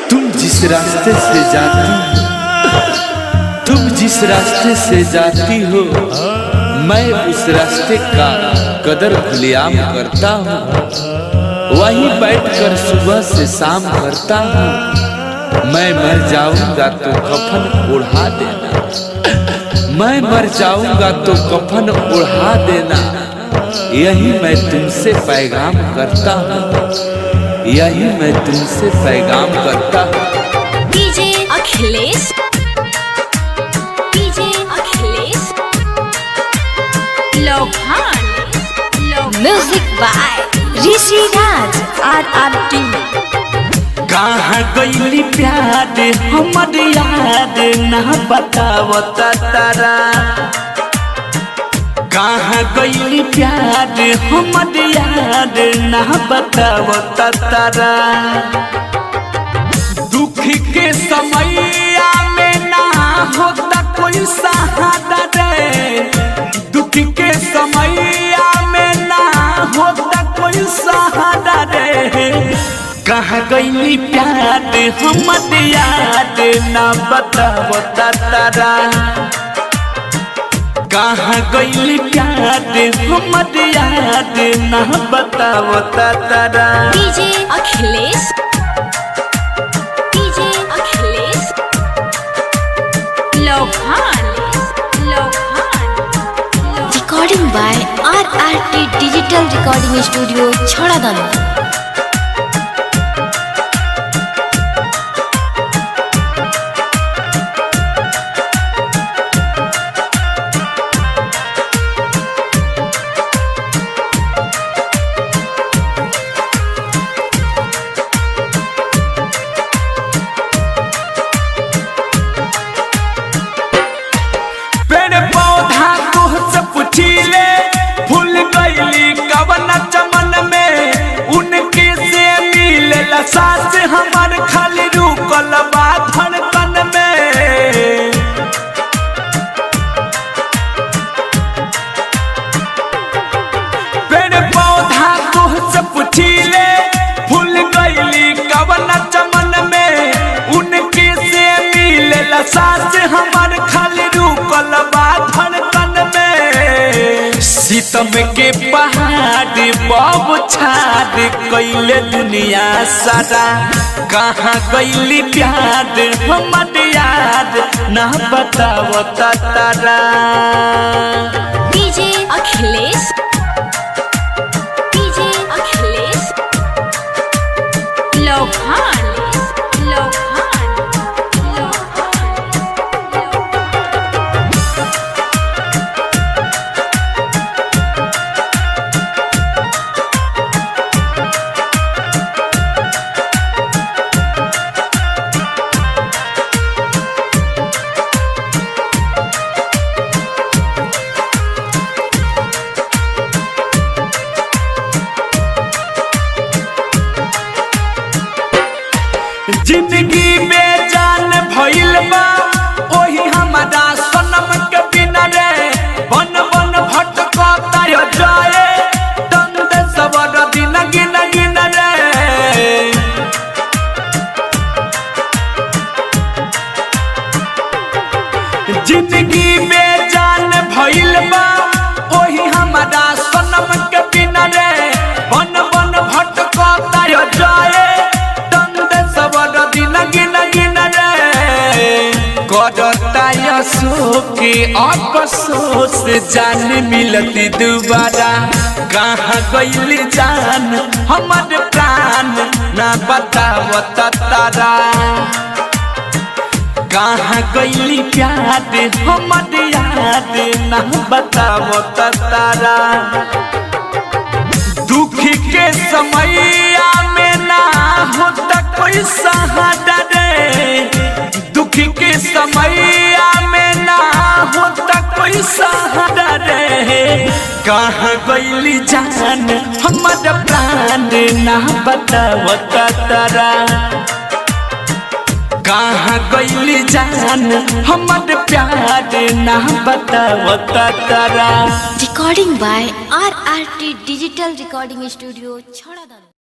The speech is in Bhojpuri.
तुम जिस रास्ते से जाती, तुम जिस रास्ते से जाती हो, मैं उस रास्ते का कदर खुलेआम करता हूँ। वहीं बैठकर सुबह से शाम करता हूँ। मैं मर जाऊंगा तो कफन ओढ़ा देना, मैं मर जाऊंगा तो कफन ओढ़ा देना। यही मैं तुमसे पैगाम करता हूँ, यही मैं तुमसे पैगाम करता हूँ। डीजे अखिलेश, डीजे अखिलेश लोखान, music by Rishi Raj RRT। कहाँ गईली प्यार हमर याद ना बतावता तारा, कहाँ गईली प्यार हमर याद ना बतावता तारा। दुख के समैया में ना होता कोई सहारा रे, दुख के समैया में ना होता कोई सहारा रे। कहाँ गईली प्यार हमर याद ना बतावता तारा, कहाँ गईली प्यार हमर याद ना बतावता तारा। डीजे अखिलेश, डीजे अखिलेश लोखान, recording by RRT digital recording studio छड़ादाना। सास हमार खाली रुकल बा धड़कन में, पेड़ पौधा तुहसे पूछिले फूल गईली कवन चमन में। उनके से मिलेला सास हमार खाली रुकल बा धड़कन में। सीतम के पहाड़ बब छाड़ कैले दुनिया सारा, कहाँ गईली प्यार हमर याद ना बतावता तारा। डीजे अखिलेश, डीजे अखिलेश लोखान, जिंदगी बेजान भइल बा ओही हमारा सनम के बिना रे। बन बन भटकता जाए दंद सबर दिन गिन गिन रे। जिंदगी बेजान भइल बा ओही हमारा सनम के बिना रे। बन बन भटकता जाए के अफसोस जान मिलती दोबारा। कहाँ गईली जान हमर प्राण ना बतावता तारा, कहाँ गईली प्यार हमर याद ना बतावता तारा। दुख के समैया में ना होता कोई सहारा रे, दुख के समैया में ना होता कोई सहारा रे। कहाँ गईली जान हमर प्राण ना बतावता तारा, कहाँ गईली जान हमर प्यार ना बतावता तारा। recording by RRT Digital Recording Studio, Chhadadanu.